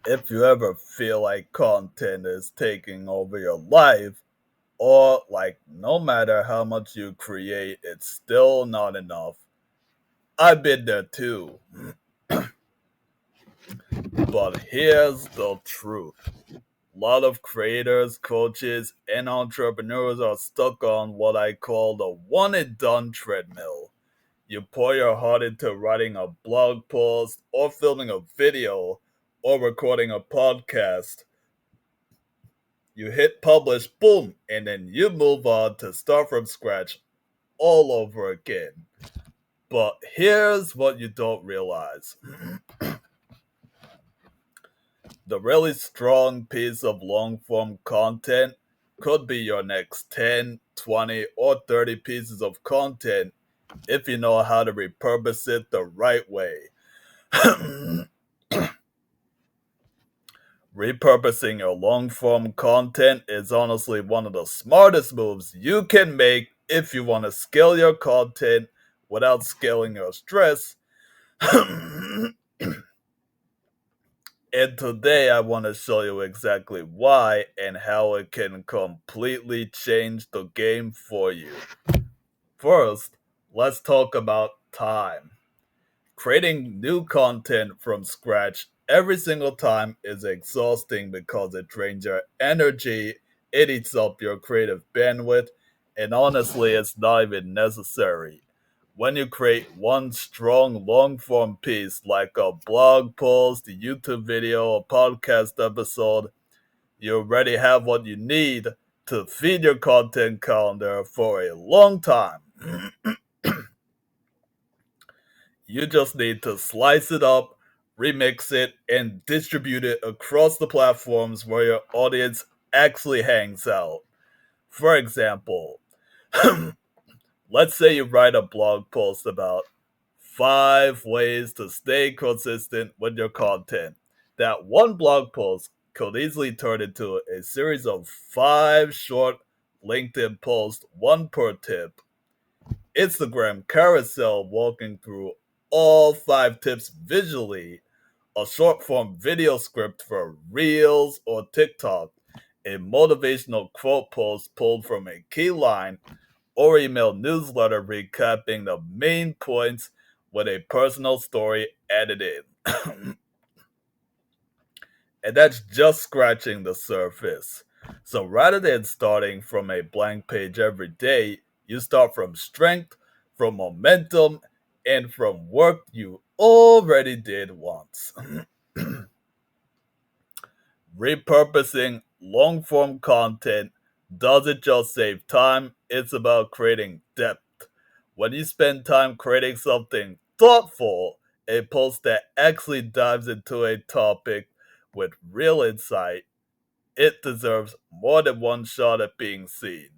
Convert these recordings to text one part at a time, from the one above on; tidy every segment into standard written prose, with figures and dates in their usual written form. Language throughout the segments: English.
If you ever feel like content is taking over your life, or like no matter how much you create, it's still not enough, I've been there too. But here's the truth. A lot of creators, coaches, and entrepreneurs are stuck on what I call the one and done treadmill. You pour your heart into writing a blog post, or filming a video, or recording a podcast. You hit publish, boom, and then you move on to start from scratch all over again. But here's what you don't realize: the really strong piece of long form content could be your next 10, 20, or 30 pieces of content if you know how to repurpose it the right way. Repurposing your long form content is honestly one of the smartest moves you can make if you want to scale your content without scaling your stress. And today I want to show you exactly why and how it can completely change the game for you. First, let's talk about time. Creating new content from scratch every single time is exhausting because it drains your energy, it eats up your creative bandwidth, and honestly, it's not even necessary. When you create one strong long form piece like a blog post, a YouTube video, a podcast episode, you already have what you need to feed your content calendar for a long time. You just need to slice it up, remix it, and distribute it across the platforms where your audience actually hangs out. For example, let's say you write a blog post about 5 ways to stay consistent with your content. That one blog post could easily turn into a series of 5 short LinkedIn posts, one per tip. Instagram carousel walking through all 5 tips visually, a short form video script for Reels or TikTok, a motivational quote post pulled from a key line, or email newsletter recapping the main points with a personal story added in. And that's just scratching the surface. So rather than starting from a blank page every day, you start from strength, from momentum, and from work you already did once. Repurposing long form content doesn't just save time, it's about creating depth. When you spend time creating something thoughtful, a post that actually dives into a topic with real insight, it deserves more than one shot at being seen.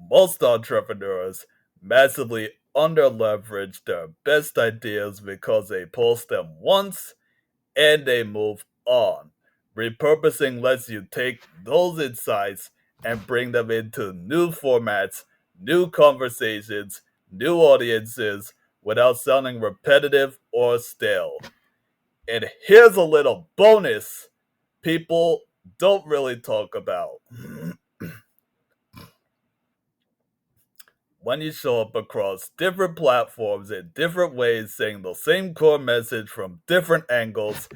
Most entrepreneurs massively underleverage their best ideas because they post them once and they move on. Repurposing lets you take those insights and bring them into new formats, new conversations, new audiences without sounding repetitive or stale. And here's a little bonus people don't really talk about. When you show up across different platforms in different ways, saying the same core message from different angles,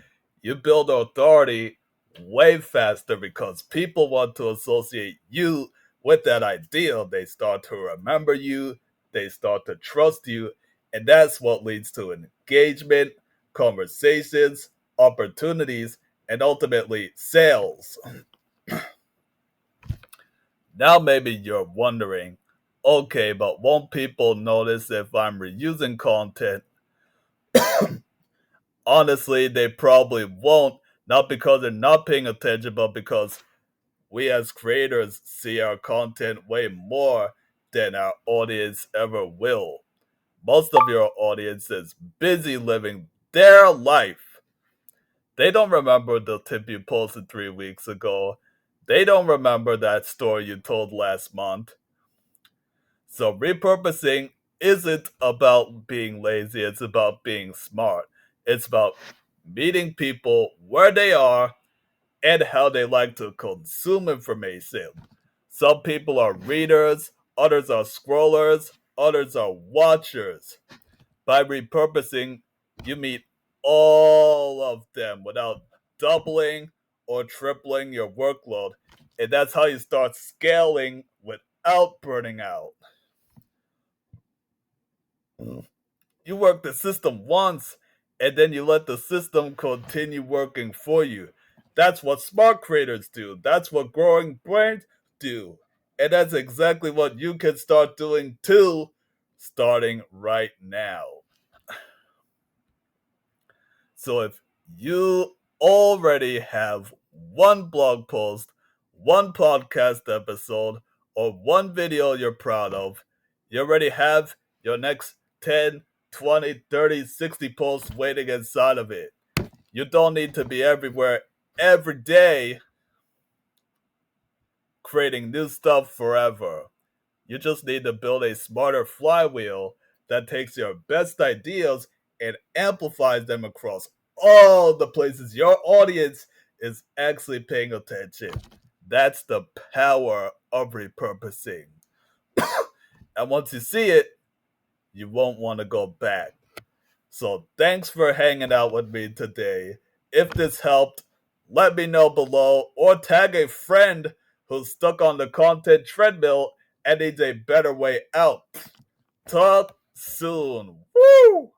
you build authority way faster because people want to associate you with that idea. They start to remember you, they start to trust you, and that's what leads to engagement, conversations, opportunities, and ultimately sales. Now, maybe you're wondering, okay, but won't people notice if I'm reusing content? Honestly, they probably won't, not because they're not paying attention, but because we as creators see our content way more than our audience ever will. Most of your audience is busy living their life. They don't remember the tip you posted 3 weeks ago. They don't remember that story you told last month. So repurposing isn't about being lazy, it's about being smart. It's about meeting people where they are and how they like to consume information. Some people are readers, others are scrollers, others are watchers. By repurposing, you meet all of them without doubling or tripling your workload. And that's how you start scaling without burning out. You work the system once, and then you let the system continue working for you. That's what smart creators do. That's what growing brains do. And that's exactly what you can start doing too, starting right now. So if you already have one blog post, one podcast episode, or one video you're proud of, you already have your next 10, 20, 30, 60 posts waiting inside of it. You don't need to be everywhere every day creating new stuff forever. You just need to build a smarter flywheel that takes your best ideas and amplifies them across all the places your audience is actually paying attention. That's the power of repurposing. And once you see it, you won't want to go back. So thanks for hanging out with me today. If this helped, let me know below or tag a friend who's stuck on the content treadmill and needs a better way out. Talk soon. Woo!